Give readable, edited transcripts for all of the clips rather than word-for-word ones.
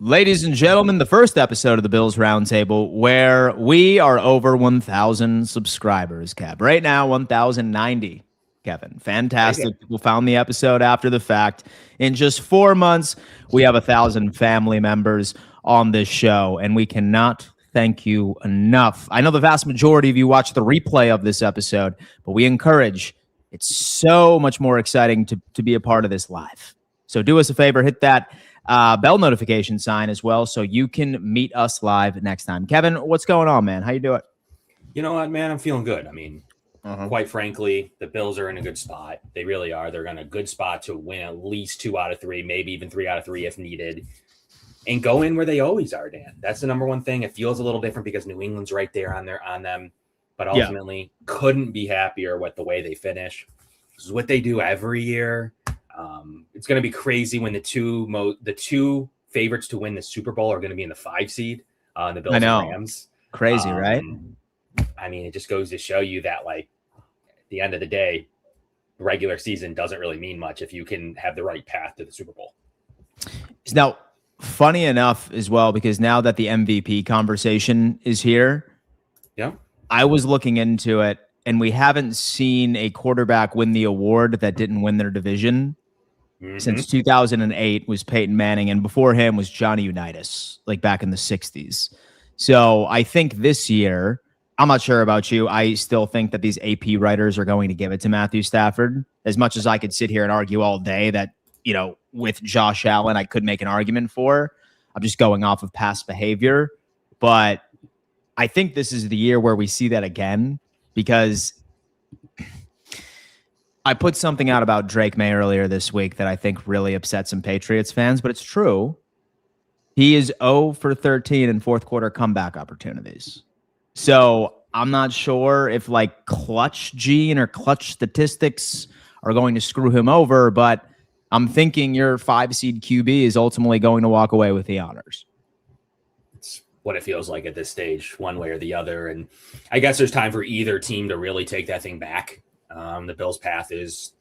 Ladies and gentlemen, the first episode of the Bills Roundtable where we are over 1,000 subscribers, Kev. Right now, 1,090, Kevin. Fantastic. People found the episode after the fact. In just 4 months, we have 1,000 family members on this show, and we cannot thank you enough. I know the vast majority of you watch the replay of this episode, but we encourage. It's so much more exciting to be a part of this live. So do us a favor, hit that bell notification sign as well, so you can meet us live next time. Kevin, what's going on, man? How you doing? You know what, man? I'm feeling good. I mean, quite frankly, the Bills are in a good spot. They really are. They're in a good spot to win at least 2 out of 3, maybe even 3 out of 3 if needed, and go in where they always are, Dan. That's the number one thing. It feels a little different because New England's right there on them, but ultimately couldn't be happier with the way they finish. This is what they do every year. It's going to be crazy when the two favorites to win the Super Bowl are going to be in the 5 seed, the Bills and Rams. Crazy, right? I mean, it just goes to show you that, like, at the end of the day, the regular season doesn't really mean much if you can have the right path to the Super Bowl. Now, funny enough as well, because now that the MVP conversation is here, I was looking into it, and we haven't seen a quarterback win the award that didn't win their division since 2008 was Peyton Manning, and before him was Johnny Unitas, like back in the 60s. So I think this year, I'm not sure about you, I still think that these AP writers are going to give it to Matthew Stafford. As much as I could sit here and argue all day that, you know, with Josh Allen, I could make an argument for, I'm just going off of past behavior. But I think this is the year where we see that again, because I put something out about Drake May earlier this week that I think really upset some Patriots fans, but it's true. He is 0 for 13 in fourth quarter comeback opportunities. So I'm not sure if like clutch gene or clutch statistics are going to screw him over, but I'm thinking your 5 seed QB is ultimately going to walk away with the honors. It's what it feels like at this stage, one way or the other. And I guess there's time for either team to really take that thing back. The Bills' path is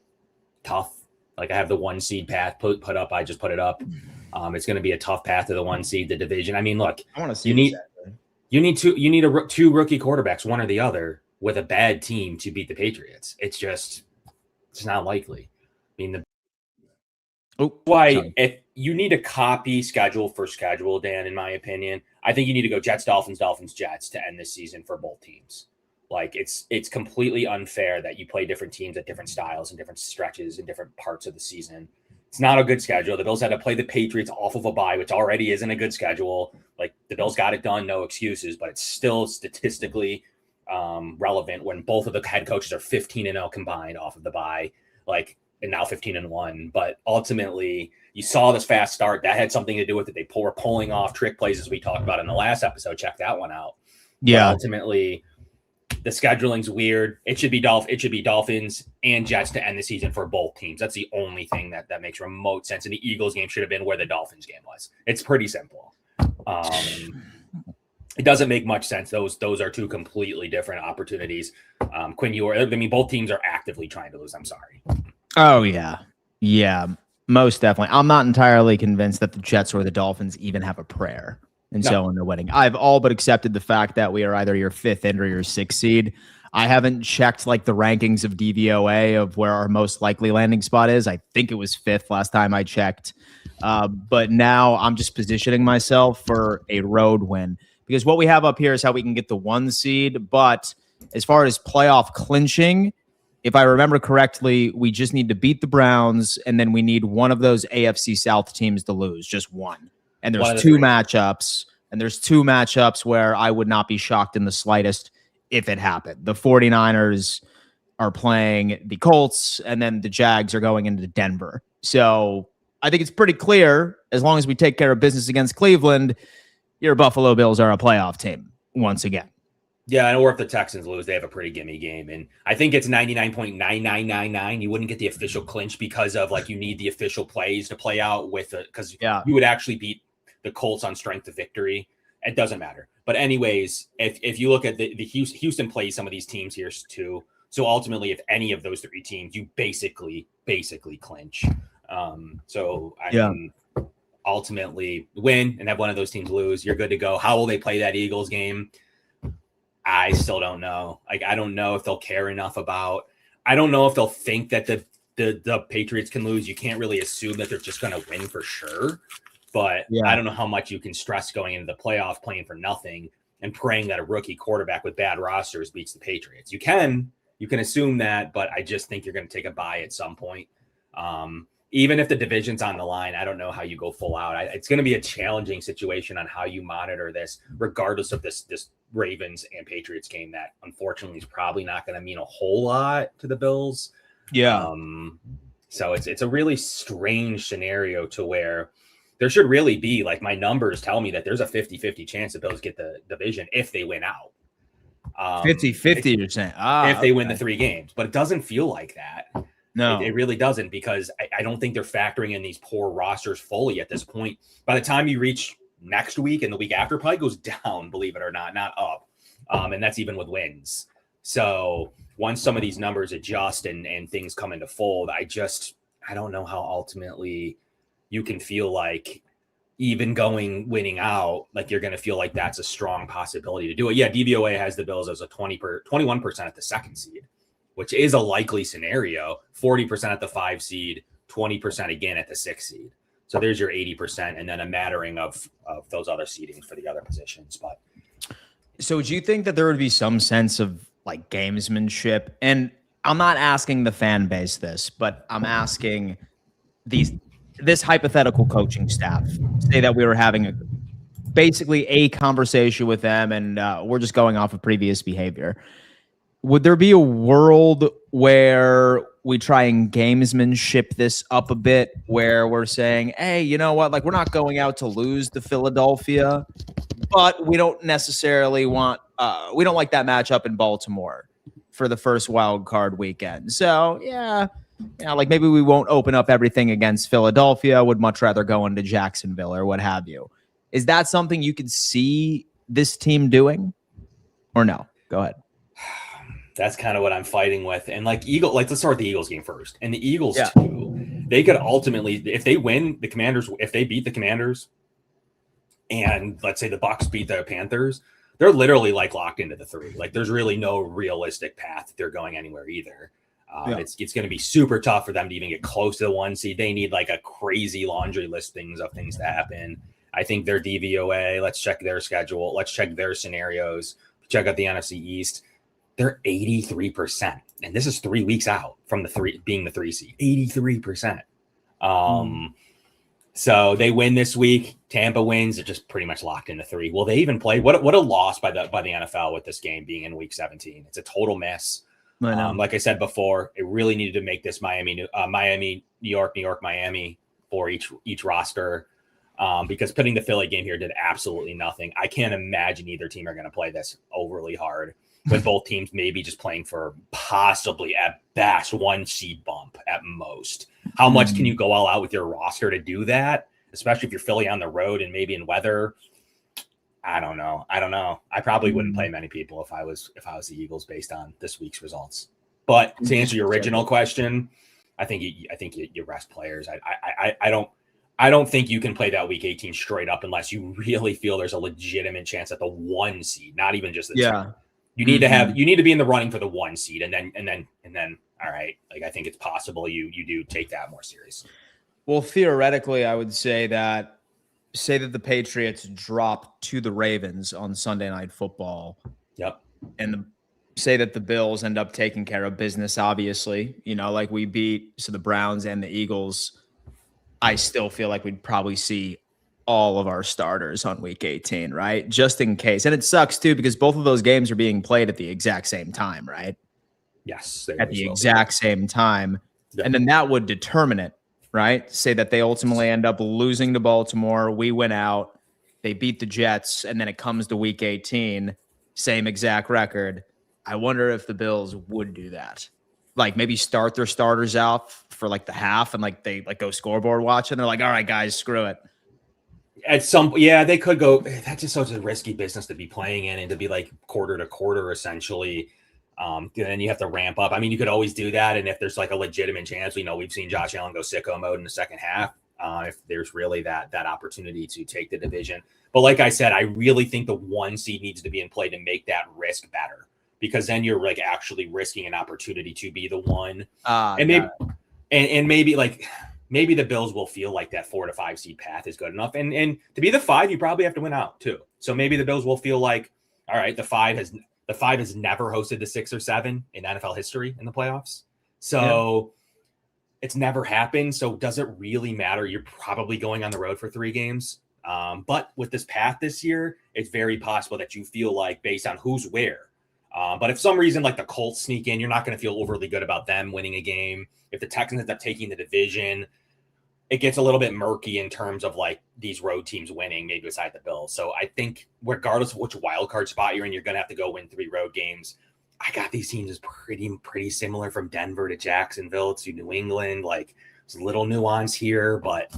tough. Like, I have the 1 seed path put up. I just put it up. It's going to be a tough path to the 1 seed, the division. I mean, look, I want to see you need 2 rookie quarterbacks, one or the other, with a bad team to beat the Patriots. It's not likely. I mean, if you need a copy schedule for schedule, Dan, in my opinion, I think you need to go Jets, Dolphins, Dolphins, Jets to end this season for both teams. Like, it's completely unfair that you play different teams at different styles and different stretches and different parts of the season. It's not a good schedule. The Bills had to play the Patriots off of a bye, which already isn't a good schedule. Like, the Bills got it done, no excuses, but it's still statistically relevant when both of the head coaches are 15-0 combined off of the bye, like, and now 15-1. But ultimately, you saw this fast start. That had something to do with it. They were pulling off trick plays, as we talked about in the last episode. Check that one out. Yeah. But ultimately, the scheduling's weird. It should be Dolphins and Jets to end the season for both teams. That's the only thing that makes remote sense. And the Eagles game should have been where the Dolphins game was. It's pretty simple. It doesn't make much sense. Those are 2 completely different opportunities. Quinn, both teams are actively trying to lose. I'm sorry. Oh, yeah. Yeah, most definitely. I'm not entirely convinced that the Jets or the Dolphins even have a prayer in the winning. I've all but accepted the fact that we are either your 5th or your 6th seed. I haven't checked like the rankings of DVOA of where our most likely landing spot is. I think it was 5th last time I checked. But now I'm just positioning myself for a road win, because what we have up here is how we can get the 1 seed. But as far as playoff clinching, if I remember correctly, we just need to beat the Browns, and then we need one of those AFC South teams to lose, just one. And there's 2 matchups, where I would not be shocked in the slightest if it happened. The 49ers are playing the Colts, and then the Jags are going into Denver. So I think it's pretty clear, as long as we take care of business against Cleveland, your Buffalo Bills are a playoff team once again. Yeah, or if the Texans lose, they have a pretty gimme game. And I think it's 99.9999. You wouldn't get the official clinch because of, like, you need the official plays to play out with it, because you would actually beat the Colts on strength of victory. It doesn't matter. But anyways, if you look at the Houston plays some of these teams here too. So ultimately, if any of those 3 teams, you basically clinch. I mean, ultimately win and have one of those teams lose, you're good to go. How will they play that Eagles game? I still don't know. Like, I don't know if they'll care enough about. I don't know if they'll think that the Patriots can lose. You can't really assume that they're just going to win for sure. But I don't know how much you can stress going into the playoff playing for nothing and praying that a rookie quarterback with bad rosters beats the Patriots. You can assume that, but I just think you're going to take a bye at some point. Even if the division's on the line, I don't know how you go full out. It's going to be a challenging situation on how you monitor this, regardless of this Ravens and Patriots game that unfortunately is probably not going to mean a whole lot to the Bills. Yeah. So it's a really strange scenario to where there should really be, like, my numbers tell me that there's a 50-50 chance the Bills get the division if they win out. 50-50, you're saying? If they win the 3 games. But it doesn't feel like that. No. It really doesn't, because I don't think they're factoring in these poor rosters fully at this point. By the time you reach next week and the week after, probably goes down, believe it or not up. And that's even with wins. So once some of these numbers adjust and things come into fold, I don't know how ultimately you can feel like even winning out, like you're going to feel like that's a strong possibility to do it. Yeah, DVOA has the Bills as a 21% at the 2nd seed, which is a likely scenario. 40% at the 5 seed, 20% again at the 6 seed. So there's your 80%, and then a mattering of those other seedings for the other positions. But so do you think that there would be some sense of like gamesmanship? And I'm not asking the fan base this, but I'm asking this hypothetical coaching staff. Say that we were having basically a conversation with them, and we're just going off of previous behavior. Would there be a world where we try and gamesmanship this up a bit, where we're saying, hey, you know what? Like, we're not going out to lose to Philadelphia, but we don't necessarily want we don't like that matchup in Baltimore for the first wild card weekend. So, like maybe we won't open up everything against Philadelphia. Would much rather go into Jacksonville or what have you. Is that something you could see this team doing, or no? Go ahead. That's kind of what I'm fighting with. And let's start with the Eagles game first. And the Eagles too, they could ultimately, if they win the Commanders, if they beat the Commanders, and let's say the Bucs beat the Panthers, they're literally like locked into the 3. Like, there's really no realistic path they're going anywhere either. It's going to be super tough for them to even get close to the 1 seed. They need like a crazy laundry list of things to happen. I think their DVOA, let's check their schedule. Let's check their scenarios. Check out the NFC East. They're 83%. And this is 3 weeks out from being the 3 seed. 83%. So they win this week. Tampa wins. They're just pretty much locked into 3. Will they even play? What a loss by the NFL with this game being in week 17. It's a total mess. Like I said before, it really needed to make this Miami, New York, Miami for each roster, because putting the Philly game here did absolutely nothing. I can't imagine either team are going to play this overly hard, with both teams maybe just playing for possibly at best 1 seed bump at most. How much can you go all out with your roster to do that, especially if you're Philly on the road and maybe in weather? I don't know. I probably wouldn't play many people if I was the Eagles based on this week's results. But to answer your original question, I think you rest players. I don't think you can play that week 18 straight up unless you really feel there's a legitimate chance at the 1 seed, not even just the 2. You need to be in the running for the 1 seed, and then all right. Like, I think it's possible you do take that more serious. Well, theoretically, I would say that the Patriots drop to the Ravens on Sunday Night Football. Yep. And say that the Bills end up taking care of business, obviously, like we beat the Browns and the Eagles. I still feel like we'd probably see all of our starters on week 18, right? Just in case. And it sucks too, because both of those games are being played at the exact same time, right? Yes. At the exact same time. Yep. And then that would determine it, right? Say that they ultimately end up losing to Baltimore. We win out. They beat the Jets. And then it comes to week 18, same exact record. I wonder if the Bills would do that. Like, maybe start their starters out for like the half and like they like go scoreboard watch and they're like, all right, guys, screw it. They could go. That's just such a risky business to be playing in, and to be like quarter to quarter essentially. Then you have to ramp up. I mean, you could always do that, and if there's like a legitimate chance, we've seen Josh Allen go sicko mode in the second half. if there's really that opportunity to take the division. But like I said, I really think the 1 seed needs to be in play to make that risk better, because then you're like actually risking an opportunity to be the 1. And maybe the Bills will feel like that 4 to 5 seed path is good enough. And to be the 5, you probably have to win out too. So maybe the Bills will feel like, all right, the 5 has never hosted the 6 or 7 in NFL history in the playoffs. So it's never happened. So does it really matter? You're probably going on the road for 3 games. But with this path this year, it's very possible that you feel like, based on who's where. But if some reason like the Colts sneak in, you're not going to feel overly good about them winning a game. If the Texans end up taking the division, it gets a little bit murky in terms of like these road teams winning, maybe beside the Bills. So I think regardless of which wild card spot you're in, you're going to have to go win 3 road games. I got these teams as pretty similar, from Denver to Jacksonville to New England. Like, there's a little nuance here, but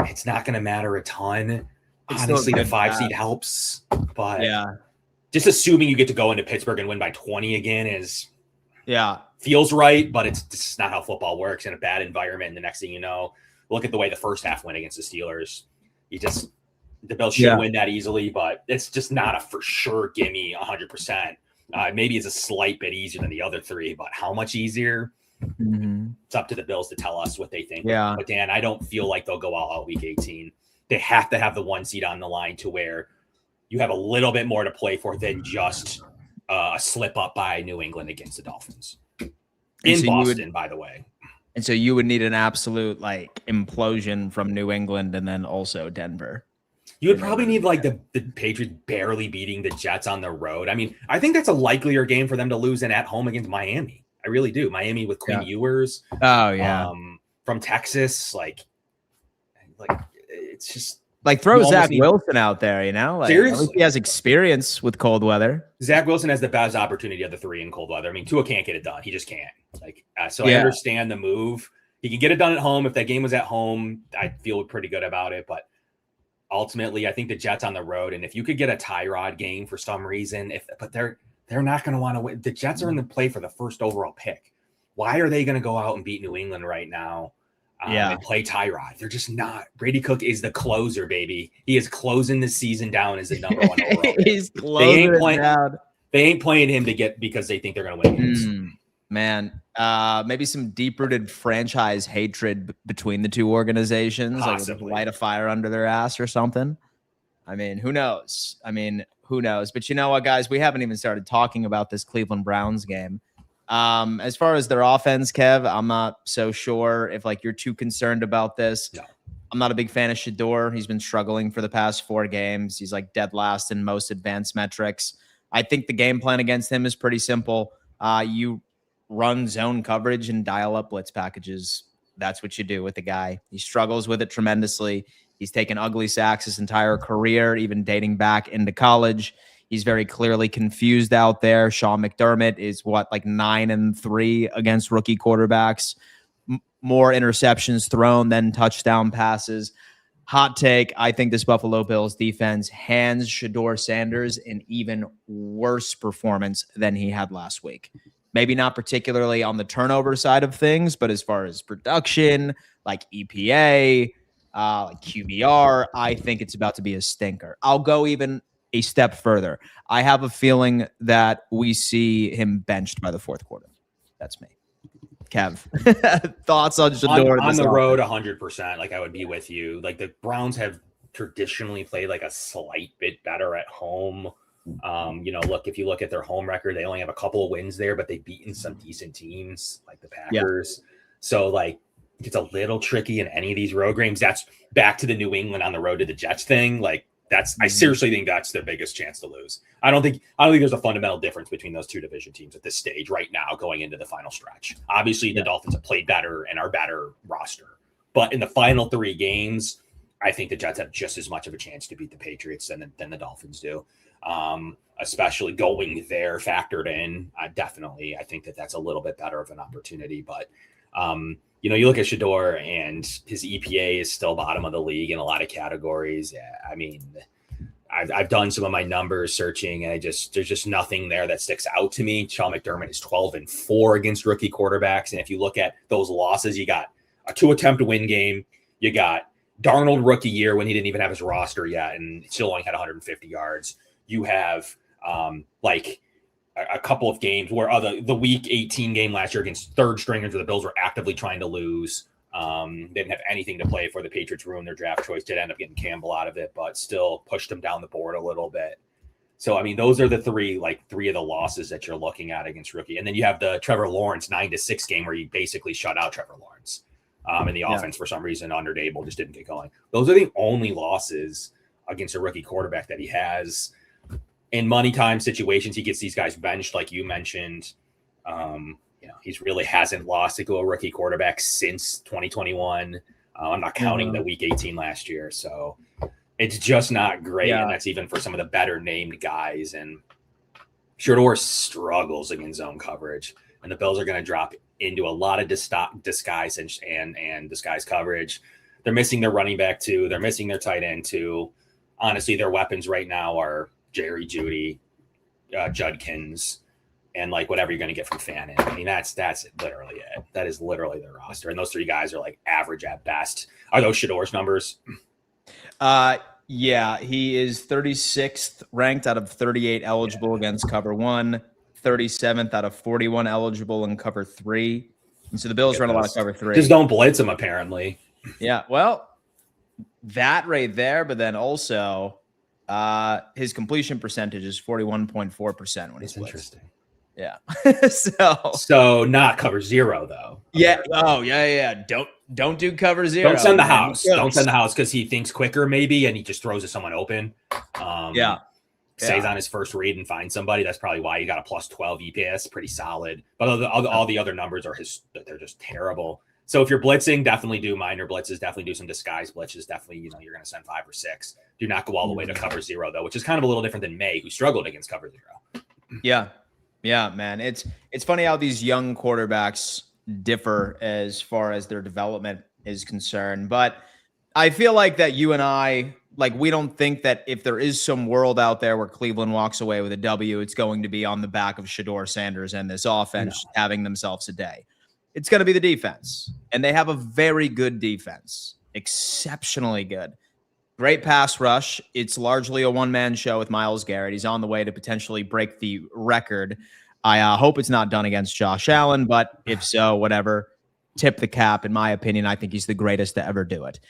it's not going to matter a ton. Honestly, the 5 seed helps, but just assuming you get to go into Pittsburgh and win by 20 again feels right, but it's just not how football works in a bad environment. And the next thing you know, look at the way the first half went against the Steelers. The Bills should win that easily, but it's just not a for sure gimme 100%. Maybe it's a slight bit easier than the other 3, but how much easier? It's up to the Bills to tell us what they think. But Dan, I don't feel like they'll go all out week 18. They have to have the 1 seed on the line to where you have a little bit more to play for than just a slip up by New England against the Dolphins in Boston, by the way. And so you would need an absolute like implosion from New England and then also Denver. You would probably need like the Patriots barely beating the Jets on the road. I mean, I think that's a likelier game for them to lose than at home against Miami. I really do. Miami with Quinn Ewers. From Texas. Like it's just like throw Zach Wilson out there, you know? Like, seriously? At least he has experience with cold weather. Zach Wilson has the best opportunity of the 3 in cold weather. I mean, Tua can't get it done. He just can't. I understand the move. He can get it done at home. If that game was at home, I'd feel pretty good about it. But ultimately, I think the Jets on the road, and if you could get a Tyrod game for some reason, but they're not going to want to win. The Jets are in the play for the first overall pick. Why are they going to go out and beat New England right now and play Tyrod? They're just not. Brady Cook is the closer, baby. He is closing the season down as the number 1 overall. He's closing down. They ain't playing him because they think they're going to win games. Man, maybe some deep-rooted franchise hatred between the 2 organizations. Possibly. Like light a fire under their ass or something. I mean, who knows? But you know what, guys? We haven't even started talking about this Cleveland Browns game. As far as their offense, Kev, I'm not so sure if like you're too concerned about this. No. I'm not a big fan of Shador. He's been struggling for the past 4 games. He's like dead last in most advanced metrics. I think the game plan against him is pretty simple. You run zone coverage and dial up blitz packages. That's what you do with the guy. He struggles with it tremendously. He's taken ugly sacks his entire career, even dating back into college. He's very clearly confused out there. Sean McDermott is like 9-3 against rookie quarterbacks. More interceptions thrown than touchdown passes. Hot take, I think this Buffalo Bills defense hands Shador Sanders an even worse performance than he had last week. Maybe not particularly on the turnover side of things, but as far as production, like EPA, like QBR, I think it's about to be a stinker. I'll go even a step further. I have a feeling that we see him benched by the 4th quarter. That's me. Kev, thoughts on Shador? On the road, 100%. Like, I would be with you. Like, the Browns have traditionally played like a slight bit better at home. Look, if you look at their home record, they only have a couple of wins there, but they've beaten some decent teams like the Packers. So like, it's a little tricky in any of these road games. That's back to the New England on the road to the Jets thing. Like, I seriously think that's their biggest chance to lose. I don't think there's a fundamental difference between those 2 division teams at this stage right now going into the final stretch. Obviously, the Dolphins have played better and are better roster. But in the final 3 games, I think the Jets have just as much of a chance to beat the Patriots than the Dolphins do. Especially going there factored in. Definitely, I think that's a little bit better of an opportunity. But, you look at Shador and his EPA is still bottom of the league in a lot of categories. Yeah, I mean, I've done some of my numbers searching, and there's just nothing there that sticks out to me. Sean McDermott is 12-4 against rookie quarterbacks. And if you look at those losses, you got a 2-attempt win game. You got Darnold rookie year when he didn't even have his roster yet and still only had 150 yards. You have like a couple of games where the week 18 game last year against third stringers where the Bills were actively trying to lose. They didn't have anything to play for. The Patriots ruined their draft choice, did end up getting Campbell out of it, but still pushed them down the board a little bit. So, I mean, those are the three of the losses that you're looking at against rookie. And then you have the Trevor Lawrence 9-6 game where you basically shut out Trevor Lawrence. And the offense, for some reason, under Dable just didn't get going. Those are the only losses against a rookie quarterback that he has. In money time situations, he gets these guys benched, like you mentioned. He really hasn't lost to a rookie quarterback since 2021. I'm not counting the week 18 last year. So it's just not great. Yeah. And that's even for some of the better named guys. And Shador struggles against zone coverage. And the Bills are going to drop into a lot of disguise and disguise coverage. They're missing their running back too. They're missing their tight end too. Honestly, their weapons right now are Jerry Jeudy, Judkins, and like whatever you're going to get from Fannin. I mean, that's literally it. That is literally their roster. And those three guys are like average at best. Are those Shador's numbers? Yeah, he is 36th ranked out of 38 eligible against cover 1, 37th out of 41 eligible in cover 3. And so the Bills run a lot of cover 3. Just don't blitz him, apparently. Yeah, well, that right there, but then also his completion percentage is 41.4% when he's blitzed. Interesting. Yeah. so not cover 0 though. Yeah. Oh, yeah. Don't do cover 0. Don't send the house. Don't send the house because he thinks quicker maybe, and he just throws to someone open. Stays on his first read and finds somebody. That's probably why he got a plus 12 EPS. Pretty solid. But all the other numbers they're just terrible. So if you're blitzing, definitely do minor blitzes. Definitely do some disguise blitzes. Definitely, you're going to send 5 or 6. Do not go all the way to cover 0 though, which is kind of a little different than May, who struggled against cover 0. Yeah, man. It's funny how these young quarterbacks differ as far as their development is concerned. But I feel like that you and I, we don't think that if there is some world out there where Cleveland walks away with a W, it's going to be on the back of Shador Sanders and this offense having themselves a day. It's going to be the defense. And they have a very good defense. Exceptionally good. Great pass rush. It's largely a one-man show with Myles Garrett. He's on the way to potentially break the record. I hope it's not done against Josh Allen, but if so, whatever. Tip the cap. In my opinion, I think he's the greatest to ever do it.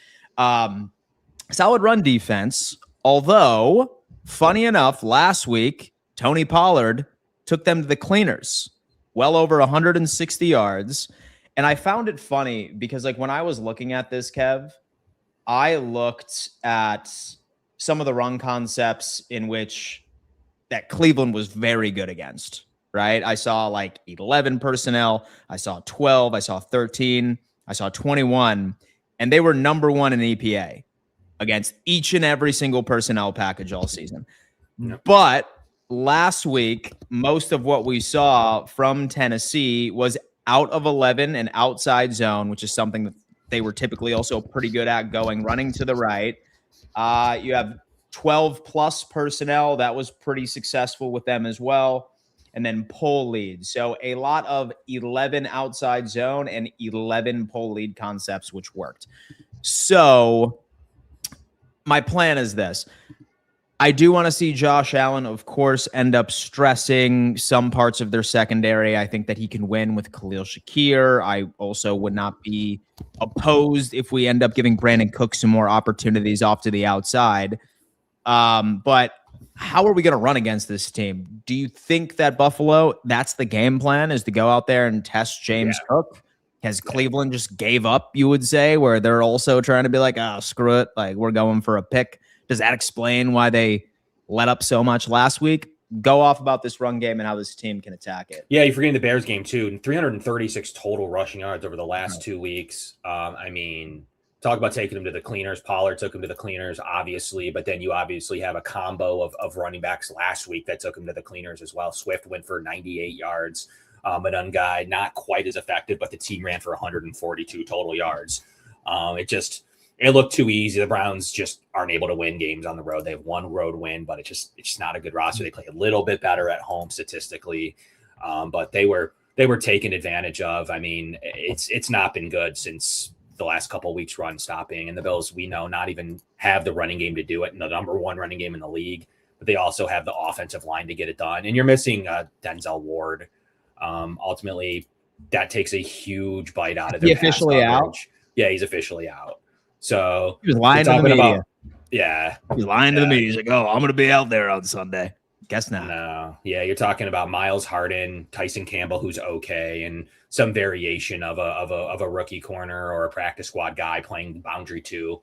Solid run defense, although, funny enough, last week, Tony Pollard took them to the cleaners, well over 160 yards. And I found it funny because, when I was looking at this, Kev, I looked at some of the run concepts in which that Cleveland was very good against, right? I saw 11 personnel. I saw 12. I saw 13. I saw 21. And they were number 1 in EPA against each and every single personnel package all season. Yep. But last week, most of what we saw from Tennessee was out of 11 and outside zone, which is something that they were typically also pretty good at running to the right. You have 12 plus personnel. That was pretty successful with them as well. And then pull lead. So a lot of 11 outside zone and 11 pull lead concepts, which worked. So my plan is this. I do want to see Josh Allen, of course, end up stressing some parts of their secondary. I think that he can win with Khalil Shakir. I also would not be opposed if we end up giving Brandon Cook some more opportunities off to the outside. But how are we going to run against this team? Do you think that Buffalo, that's the game plan, is to go out there and test James Cook? Has Cleveland just gave up, you would say, where they're also trying to be screw it, we're going for a pick? Does that explain why they let up so much last week? Go off about this run game and how this team can attack it. Yeah, you're forgetting the Bears game too. 336 total rushing yards over the last 2 weeks. Talk about taking them to the cleaners. Pollard took them to the cleaners, obviously, but then you obviously have a combo of running backs last week that took them to the cleaners as well. Swift went for 98 yards. Guy, not quite as effective, but the team ran for 142 total yards. It looked too easy. The Browns just aren't able to win games on the road. They have one road win, but it's just not a good roster. They play a little bit better at home statistically, but they were taken advantage of. It's not been good since the last couple of weeks run stopping. And the Bills, we know, not even have the running game to do it, and the number one running game in the league, but they also have the offensive line to get it done. And you're missing Denzel Ward. Ultimately, that takes a huge bite out of their pass officially out. Yeah, he's officially out. So he was lying to the media. He's lying to the media. He's like, "Oh, I'm going to be out there on Sunday." Guess not. No. Yeah, you're talking about Myles Harden, Tyson Campbell, who's okay, and some variation of a rookie corner or a practice squad guy playing boundary 2.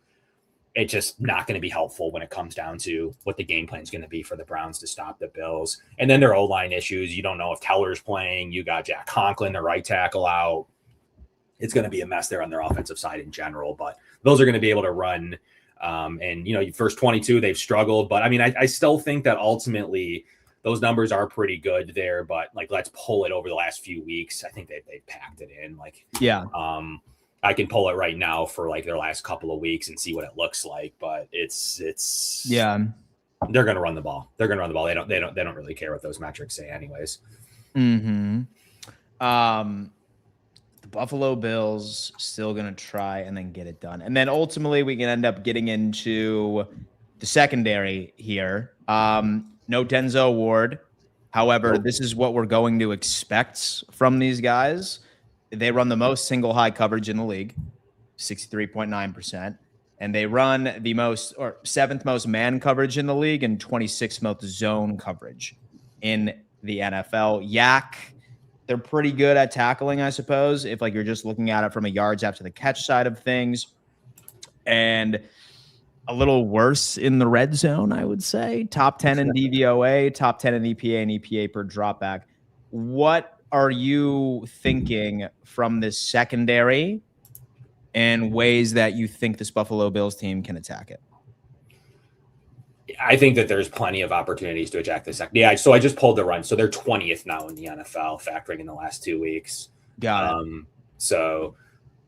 It's just not going to be helpful when it comes down to what the game plan is going to be for the Browns to stop the Bills. And then their O-line issues. You don't know if Keller's playing. You got Jack Conklin, the right tackle, out. It's going to be a mess there on their offensive side in general, but those are going to be able to run. And, first 22, they've struggled. But, I mean, I still think that ultimately those numbers are pretty good there. But, like, let's pull it over the last few weeks. I think they've packed it in. Like, yeah. I can pull it right now for, like, their last couple of weeks and see what it looks like. But it's yeah. They're going to run the ball. They're going to run the ball. They don't really care what those metrics say anyways. Mm-hmm. The Buffalo Bills still going to try and then get it done. And then ultimately we can end up getting into the secondary here. No Denzel Ward. However, this is what we're going to expect from these guys. They run the most single high coverage in the league, 63.9%. And they run the most or 7th most man coverage in the league and 26th most zone coverage in the NFL. Yak, they're pretty good at tackling, I suppose, if like you're just looking at it from a yards after the catch side of things. And a little worse in the red zone, I would say. Top 10 in DVOA, top 10 in EPA and EPA per dropback. What are you thinking from this secondary and ways that you think this Buffalo Bills team can attack it? I think that there's plenty of opportunities to attack the second. Yeah, so I just pulled the run. So they're 20th now in the NFL, factoring in the last 2 weeks. Got it. So,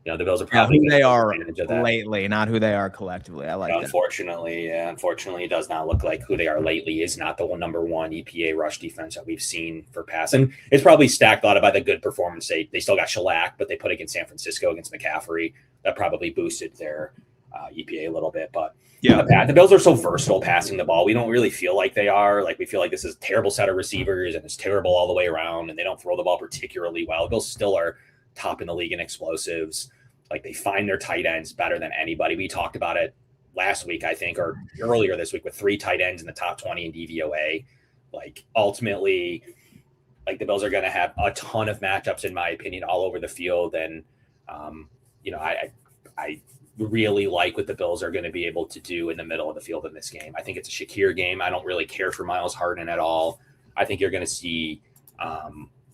the Bills are probably who they are lately, not who they are collectively. I like that. Unfortunately, it does not look like who they are lately is not the number one EPA rush defense that we've seen for pass. And it's probably stacked a lot by the good performance. They still got shellacked, but they put against San Francisco against McCaffrey. That probably boosted their EPA a little bit. But the Bills are so versatile passing the ball. We don't really feel like they are. Like, we feel like this is a terrible set of receivers and it's terrible all the way around, and they don't throw the ball particularly well. The Bills still are top in the league in explosives. Like, they find their tight ends better than anybody. We talked about it last week, I think, or earlier this week, with 3 tight ends in the top 20 in DVOA. Like, ultimately, like, the Bills are going to have a ton of matchups, in my opinion, all over the field. And, I really like what the Bills are going to be able to do in the middle of the field in this game. I think it's a Shakir game. I don't really care for Myles Harden at all. I think you're going to see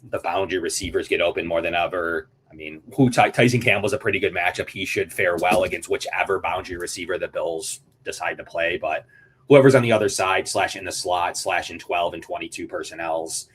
the boundary receivers get open more than ever. I mean, Tyson Campbell's a pretty good matchup. He should fare well against whichever boundary receiver the Bills decide to play. But whoever's on the other side, / in the slot, / in 12 and 22 personnels,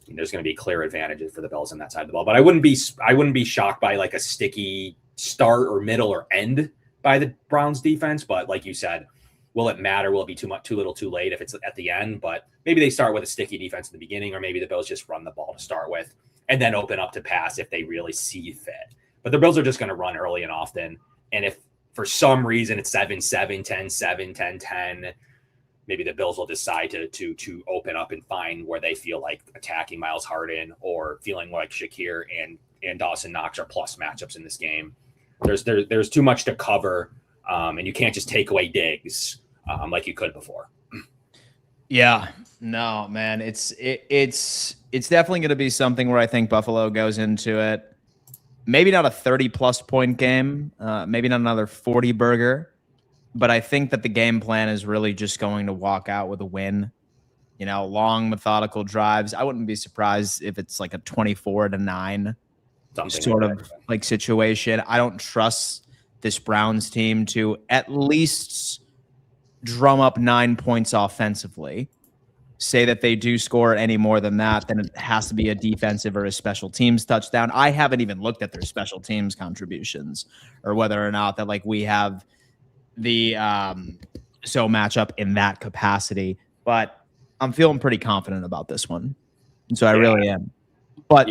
there's going to be clear advantages for the Bills on that side of the ball. But I wouldn't be shocked by like a sticky start or middle or end by the Browns defense. But like you said, will it matter? Will it be too little too late if it's at the end? But maybe they start with a sticky defense in the beginning, or maybe the Bills just run the ball to start with and then open up to pass if they really see fit. But the Bills are just going to run early and often. And if for some reason it's 7-7, 10-7, 10-10, maybe the Bills will decide to open up and find where they feel like attacking Myles Harden or feeling like Shakir and Dawson Knox are plus matchups in this game. There's too much to cover, and you can't just take away Diggs like you could before. Yeah, no, man, it's definitely going to be something where I think Buffalo goes into it. Maybe not a 30-plus point game, maybe not another 40 burger, but I think that the game plan is really just going to walk out with a win. Long methodical drives. I wouldn't be surprised if it's like a 24-9 sort of like situation. I don't trust this Browns team to at least drum up 9 points offensively. Say that they do score any more than that, then it has to be a defensive or a special teams touchdown. I haven't even looked at their special teams contributions or whether or not that like we have the matchup in that capacity. But I'm feeling pretty confident about this one. And so I really am. But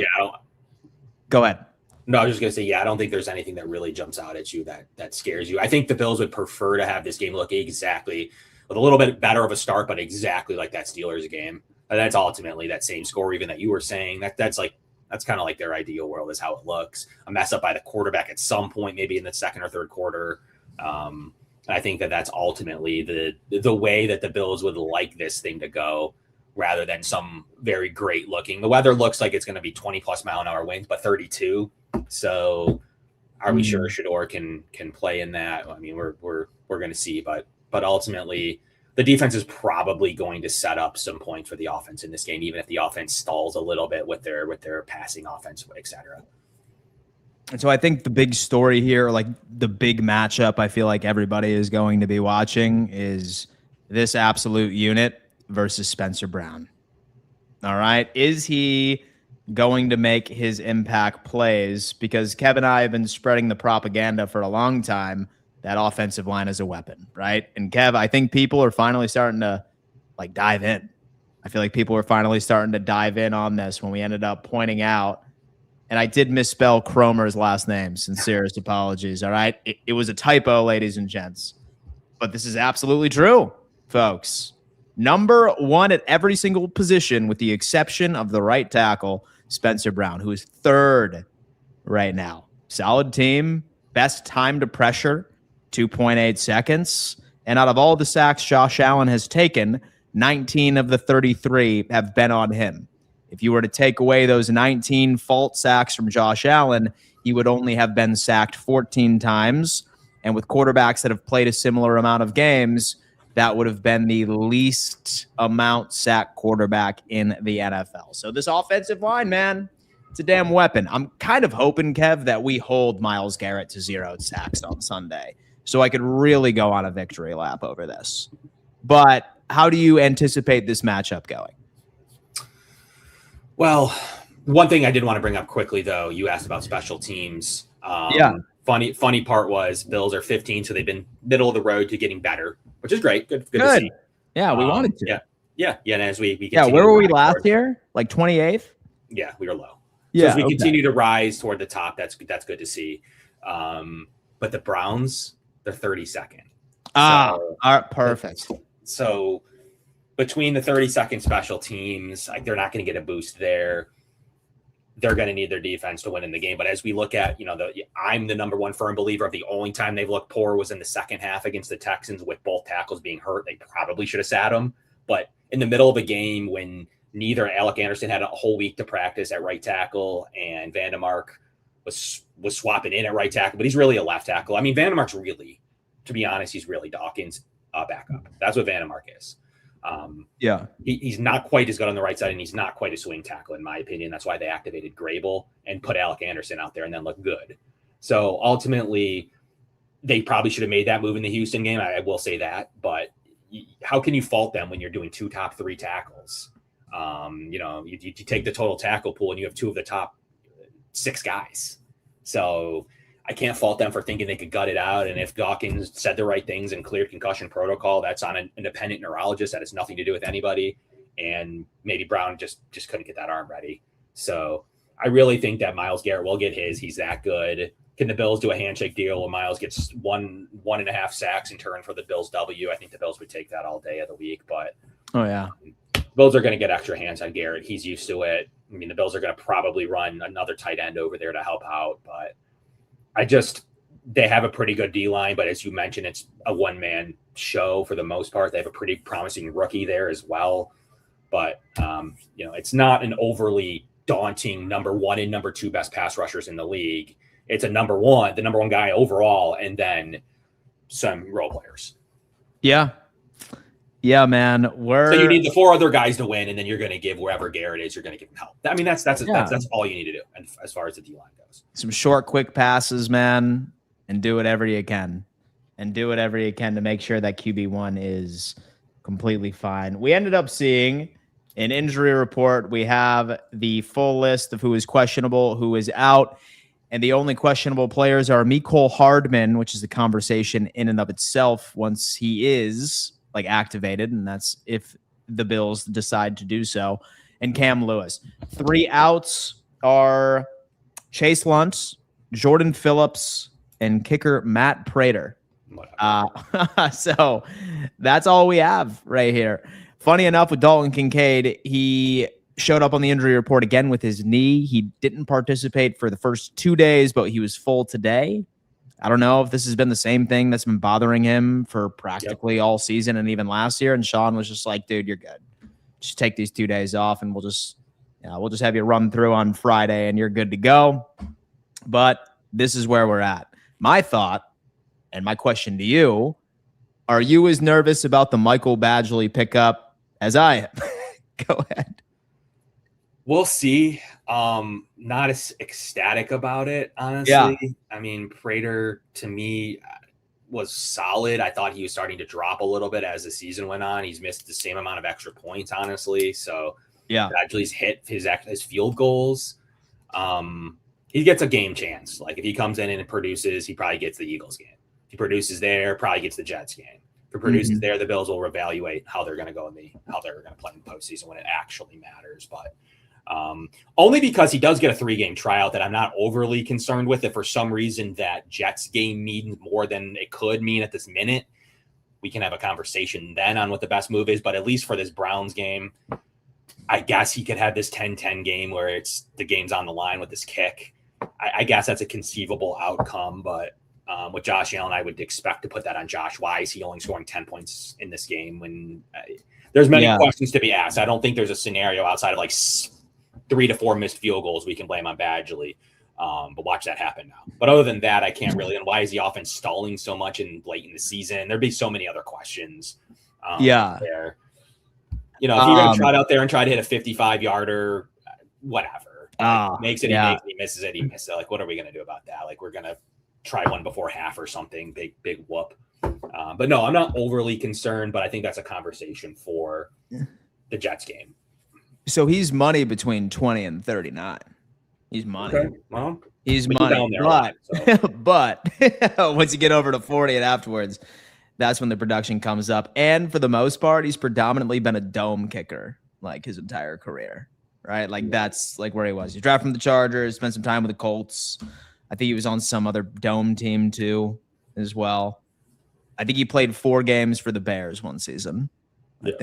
go ahead. No, I was just going to say, I don't think there's anything that really jumps out at you that scares you. I think the Bills would prefer to have this game look exactly with a little bit better of a start, but exactly like that Steelers game. And that's ultimately that same score, even that you were saying. That's kind of like their ideal world is how it looks. A mess up by the quarterback at some point, maybe in the second or third quarter. I think that's ultimately the way that the Bills would like this thing to go, rather than some very great looking. The weather looks like it's going to be 20+ mile an hour winds, but 32. So are we sure Shedeur can play in that? I mean, we're going to see, but ultimately the defense is probably going to set up some points for the offense in this game, even if the offense stalls a little bit with their passing offense, et cetera. And so I think the big story here, like the big matchup I feel like everybody is going to be watching, is this absolute unit versus Spencer Brown. All right. Is he going to make his impact plays? Because Kevin and I have been spreading the propaganda for a long time that offensive line is a weapon, right? And Kev, I think people are finally starting to like dive in. I feel like people are finally starting to dive in on this when we ended up pointing out, and I did misspell Cromer's last name. Sincerest apologies. All right. It was a typo, ladies and gents, but this is absolutely true, folks. Number one at every single position, with the exception of the right tackle, Spencer Brown, who is third right now. Solid team, best time to pressure, 2.8 seconds. And out of all the sacks Josh Allen has taken, 19 of the 33 have been on him. If you were to take away those 19 fault sacks from Josh Allen, he would only have been sacked 14 times. And with quarterbacks that have played a similar amount of games, that would have been the least amount sacked quarterback in the NFL. So this offensive line, man, it's a damn weapon. I'm kind of hoping, Kev, that we hold Myles Garrett to 0 sacks on Sunday, so I could really go on a victory lap over this. But how do you anticipate this matchup going? Well, one thing I did want to bring up quickly, though, you asked about special teams. Funny part was Bills are 15, so they've been middle of the road to getting better, which is great. Good to see. Yeah, we wanted to. Yeah. And as we continue, where were we last year? Like 28th? Yeah, we were low. Yeah, so as we continue to rise toward the top, that's good to see. But the Browns, they're 32nd. All right, perfect. So between the 32nd special teams, they're not going to get a boost there. They're going to need their defense to win in the game. But as we look at, I'm the number one firm believer of the only time they've looked poor was in the second half against the Texans with both tackles being hurt. They probably should have sat them. But in the middle of a game when neither Alec Anderson had a whole week to practice at right tackle and Vandemark was swapping in at right tackle, but he's really a left tackle. I mean, Vandemark's really, to be honest, he's really Dawkins' backup. That's what Vandemark is. He's not quite as good on the right side, and he's not quite a swing tackle, in my opinion. That's why they activated Grable and put Alec Anderson out there and then looked good. So ultimately, they probably should have made that move in the Houston game. I will say that, but how can you fault them when you're doing 2 top 3 tackles? You take the total tackle pool and you have 2 of the top 6 guys. So I can't fault them for thinking they could gut it out. And if Dawkins said the right things and cleared concussion protocol, that's on an independent neurologist. That has nothing to do with anybody. And maybe Brown just couldn't get that arm ready. So I really think that Myles Garrett will get his. He's that good. Can the Bills do a handshake deal where Myles gets 1.5 sacks in turn for the Bills W? I think the Bills would take that all day of the week. But Bills are going to get extra hands on Garrett. He's used to it. I mean, the Bills are going to probably run another tight end over there to help out. But they have a pretty good D-line. But as you mentioned, it's a one-man show for the most part. They have a pretty promising rookie there as well. But, it's not an overly daunting number 1 and number 2 best pass rushers in the league. It's the number one guy overall, and then some role players. Yeah, man. So you need the 4 other guys to win, and then you're going to give wherever Garrett is, you're going to give him help. I mean, that's all you need to do as far as the D-line goes. Some short, quick passes, man, and do whatever you can. And do whatever you can to make sure that QB1 is completely fine. We ended up seeing an injury report. We have the full list of who is questionable, who is out. And the only questionable players are Mecole Hardman, which is a conversation in and of itself once he is activated, and that's if the Bills decide to do so, and Cam Lewis. 3 outs are Chase Luntz, Jordan Phillips, and kicker Matt Prater. So that's all we have right here. Funny enough, with Dalton Kincaid, he showed up on the injury report again with his knee. He didn't participate for the first 2 days, but he was full today. I don't know if this has been the same thing that's been bothering him for practically all season and even last year. And Sean was just like, dude, you're good. Just take these 2 days off and we'll just have you run through on Friday and you're good to go. But this is where we're at. My thought and my question to you, are you as nervous about the Michael Badgley pickup as I am? Go ahead. We'll see. Not as ecstatic about it, honestly. Yeah. I mean, Prater to me was solid. I thought he was starting to drop a little bit as the season went on. He's missed the same amount of extra points, honestly. So yeah, Badgley's hit his field goals. He gets a game chance. Like if he comes in and produces, he probably gets the Eagles game. If he produces there, probably gets the Jets game. If he produces there, the Bills will reevaluate how they're going to go how they're going to play in the postseason when it actually matters. But only because he does get a 3-game tryout that I'm not overly concerned with. If for some reason that Jets game means more than it could mean at this minute, we can have a conversation then on what the best move is. But at least for this Browns game, I guess he could have this 10-10 game where it's the game's on the line with this kick. I guess that's a conceivable outcome, but with Josh Allen, I would expect to put that on Josh. Why is he only scoring 10 points in this game when there's many questions to be asked? I don't think there's a scenario outside of like 3 to 4 missed field goals we can blame on Badgley, but watch that happen now. But other than that, I can't really. And why is the offense stalling so much in late in the season? There'd be so many other questions. There. You know, if you're going to trot out there and try to hit a 55-yarder, whatever. Makes it, he makes it, he misses it, he misses it. Like, what are we going to do about that? Like, we're going to try one before half or something, big whoop. But no, I'm not overly concerned, but I think that's a conversation for the Jets game. So he's money between 20 and 39. He's money. Okay. Well, he's money. But once you get over to 40 and afterwards, that's when the production comes up. And for the most part, he's predominantly been a dome kicker like his entire career, right? Like that's like where he was. He drafted from the Chargers, spent some time with the Colts. I think he was on some other dome team too as well. I think he played 4 games for the Bears one season. Yeah.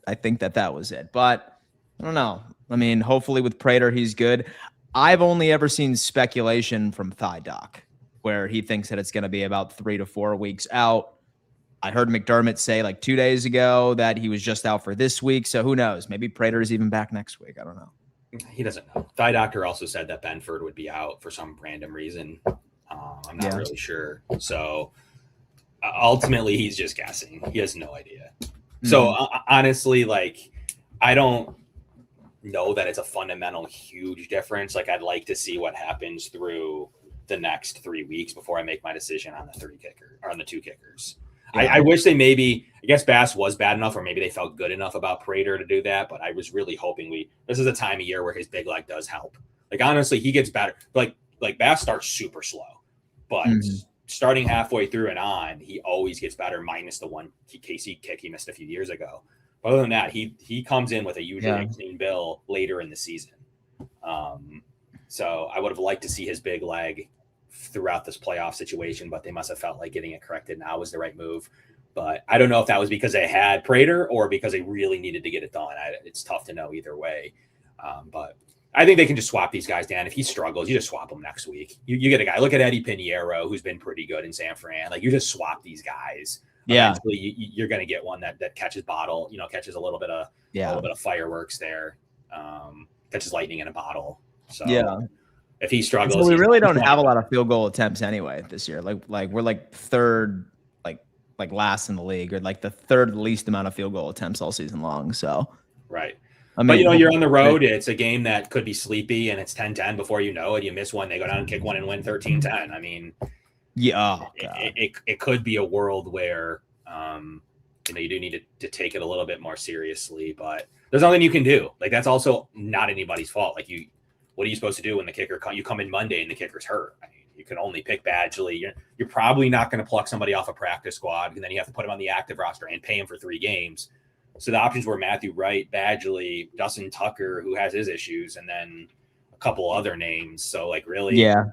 I think that was it. But I don't know. I mean, hopefully with Prater, he's good. I've only ever seen speculation from Thigh Doc where he thinks that it's going to be about 3 to 4 weeks out. I heard McDermott say like 2 days ago that he was just out for this week. So who knows? Maybe Prater is even back next week. I don't know. He doesn't know. Thigh Doctor also said that Benford would be out for some random reason. I'm not really sure. So ultimately, he's just guessing. He has no idea. So honestly, like, I don't know that it's a fundamental huge difference. Like, I'd like to see what happens through the next 3 weeks before I make my decision on the 2 kickers. Yeah. I wish they I guess Bass was bad enough, or maybe they felt good enough about Prater to do that. But I was really hoping this is a time of year where his big leg does help. Like, honestly, he gets better. Like Bass starts super slow, but starting halfway through and on, he always gets better, minus the one KC kick he missed a few years ago. But other than that, he comes in with a usually clean bill later in the season. So I would have liked to see his big leg throughout this playoff situation, but they must have felt like getting it corrected now was the right move. But I don't know if that was because they had Prater or because they really needed to get it done. It's tough to know either way. But I think they can just swap these guys, Dan. If he struggles, you just swap him next week. You get a guy. Look at Eddie Pinheiro, who's been pretty good in San Fran. Like, you just swap these guys. Yeah. Eventually, you're going to get one that catches catches a little bit of fireworks there, catches lightning in a bottle. So if he struggles, so we really don't have a lot of field goal attempts anyway this year. Like we're like third, like last in the league, or like the third least amount of field goal attempts all season long. So right. I mean, but you're on the road. It's a game that could be sleepy, and it's 10-10 before you know it. You miss one, they go down and kick one and win 13-10. I mean, it could be a world where you do need to take it a little bit more seriously, but there's nothing you can do. Like, that's also not anybody's fault. Like, what are you supposed to do when the kicker you come in Monday and the kicker's hurt? I mean, you can only pick Badgley. You're probably not going to pluck somebody off a practice squad, and then you have to put him on the active roster and pay him for 3 games. So the options were Matthew Wright, Badgley, Dustin Tucker, who has his issues, and then a couple other names. So like really, yeah.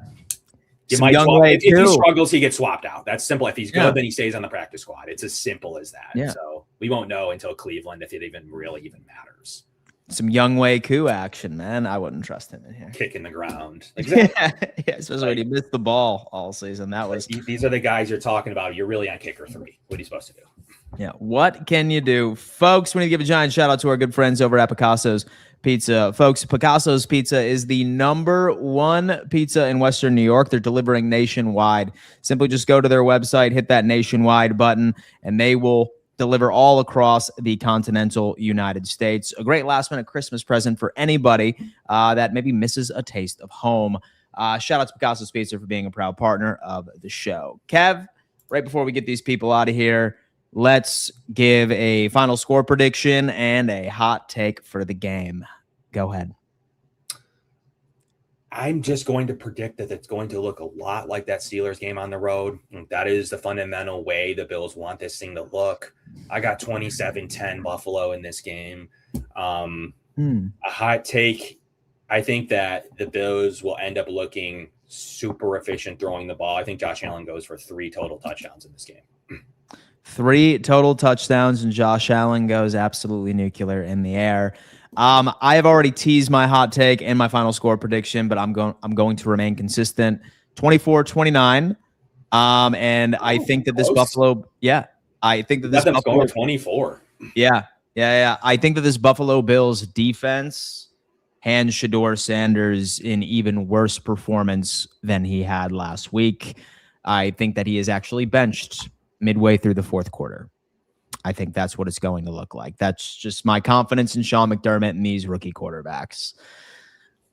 you might if he struggles, he gets swapped out. That's simple. If he's good, then he stays on the practice squad. It's as simple as that. Yeah. So we won't know until Cleveland if it even matters. Some Younghoe Koo action, man. I wouldn't trust him in here. Kicking the ground. Exactly. Yeah, especially when he missed the ball all season. That was. These are the guys you're talking about. You're really on kicker 3. What are you supposed to do? Yeah. What can you do? Folks, we need to give a giant shout out to our good friends over at Picasso's Pizza. Folks, Picasso's Pizza is the #1 pizza in Western New York. They're delivering nationwide. Simply just go to their website, hit that nationwide button, and they will deliver all across the continental United States. A great last-minute Christmas present for anybody that maybe misses a taste of home. Shout out to Picasso's Pizza for being a proud partner of the show. Kev, right before we get these people out of here, let's give a final score prediction and a hot take for the game. Go ahead. I'm just going to predict that it's going to look a lot like that Steelers game on the road. That is the fundamental way the Bills want this thing to look. I got 27-10 Buffalo in this game. A hot take, I think that the Bills will end up looking super efficient throwing the ball. I think Josh Allen goes for 3 total touchdowns in this game. 3 total touchdowns, and Josh Allen goes absolutely nuclear in the air. I have already teased my hot take and my final score prediction, but I'm going to remain consistent. 24-29. And I think that this Buffalo, I think that this Buffalo going 24. Yeah. I think that this Buffalo Bills defense hands Shedeur Sanders an even worse performance than he had last week. I think that he is actually benched midway through the fourth quarter. I think that's what it's going to look like. That's just my confidence in Sean McDermott and these rookie quarterbacks.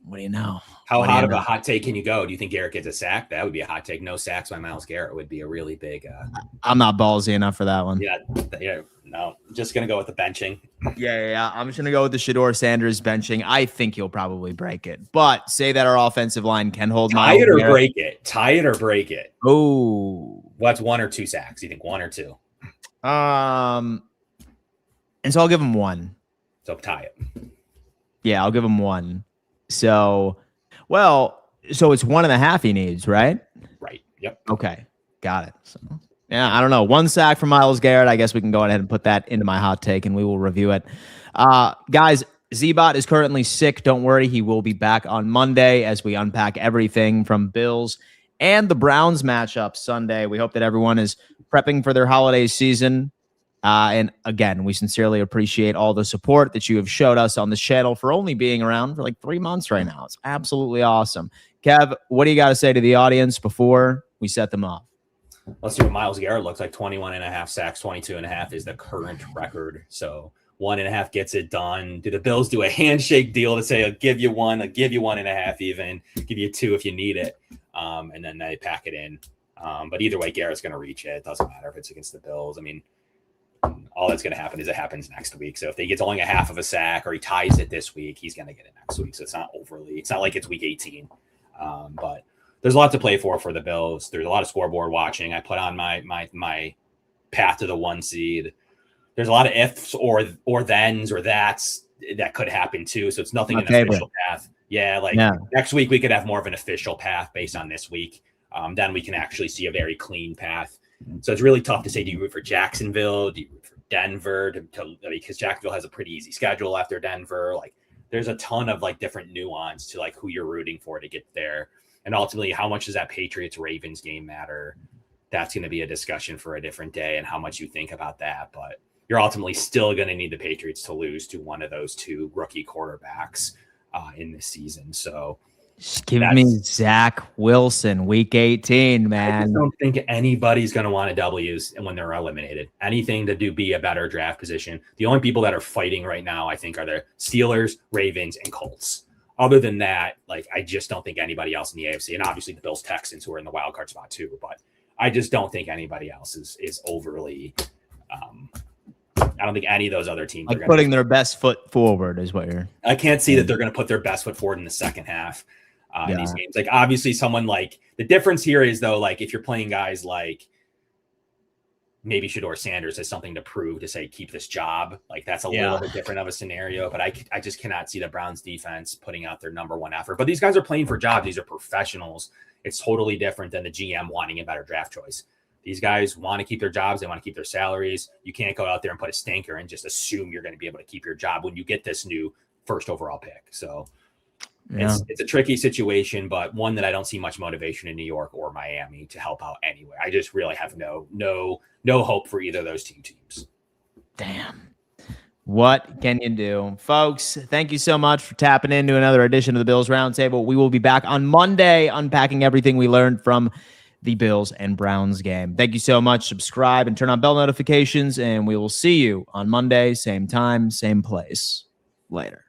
What do you know? How hot of a hot take can you go? Do you think Garrett gets a sack? That would be a hot take. No sacks by Myles Garrett would be a really big. I'm not ballsy enough for that one. Yeah. No, just going to go with the benching. Yeah. I'm just going to go with the Shedeur Sanders benching. I think he'll probably break it. But say that our offensive line can hold Tie it or break it. Tie it or break it. Oh. What's 1 or 2 sacks? You think 1 or 2? And so I'll give him 1. So tie it. Yeah, I'll give him 1. So it's 1.5 he needs, right? Right. Yep. Okay. Got it. So, yeah, I don't know. 1 sack from Myles Garrett. I guess we can go ahead and put that into my hot take and we will review it. Guys, Z-Bot is currently sick. Don't worry. He will be back on Monday as we unpack everything from Bills and the Browns matchup Sunday. We hope that everyone is prepping for their holiday season. And again, we sincerely appreciate all the support that you have showed us on this channel for only being around for like 3 months right now. It's absolutely awesome. Kev, what do you got to say to the audience before we set them off? Let's see what Myles Garrett looks like. 21.5 sacks, 22.5 is the current record. So 1.5 gets it done. Do the Bills do a handshake deal to say, I'll give you 1, I'll give you 1.5 even, give you 2 if you need it. And then they pack it in. But either way, Garrett's going to reach it. It doesn't matter if it's against the Bills. I mean, all that's going to happen is it happens next week. So if he gets only a half of a sack or he ties it this week, he's going to get it next week. So it's not like it's week 18. But there's a lot to play for the Bills. There's a lot of scoreboard watching. I put on my path to the 1 seed. There's a lot of ifs or thens or that's that could happen too. So it's nothing an official path. Next week we could have more of an official path based on this week. Then we can actually see a very clean path. So it's really tough to say, do you root for Jacksonville? Do you root for Denver? Because Jacksonville has a pretty easy schedule after Denver. Like there's a ton of like different nuance to like who you're rooting for to get there. And ultimately, how much does that Patriots-Ravens game matter? That's going to be a discussion for a different day and how much you think about that. But you're ultimately still going to need the Patriots to lose to one of those 2 rookie quarterbacks in this season. So just give me Zach Wilson, week 18, man. I just don't think anybody's going to want a W when they're eliminated. Anything to be a better draft position. The only people that are fighting right now, I think, are the Steelers, Ravens, and Colts. Other than that, like I just don't think anybody else in the AFC, and obviously the Bills, Texans, who are in the wild card spot too. But I just don't think anybody else is overly. I don't think any of those other teams are putting their best foot forward is what you're. I can't see that they're going to put their best foot forward in the second half. In these games, like obviously someone like the difference here is though, like if you're playing guys like maybe Shedeur Sanders has something to prove to say, keep this job. Like that's a little bit different of a scenario, but I just cannot see the Browns defense putting out their number one effort. But these guys are playing for jobs. These are professionals. It's totally different than the GM wanting a better draft choice. These guys want to keep their jobs. They want to keep their salaries. You can't go out there and put a stinker and just assume you're going to be able to keep your job when you get this new first overall pick. So it's a tricky situation, but one that I don't see much motivation in New York or Miami to help out anyway. I just really have no hope for either of those two teams. Damn. What can you do? Folks, thank you so much for tapping into another edition of the Bills Roundtable. We will be back on Monday unpacking everything we learned from the Bills and Browns game. Thank you so much. Subscribe and turn on bell notifications, and we will see you on Monday, same time, same place. Later.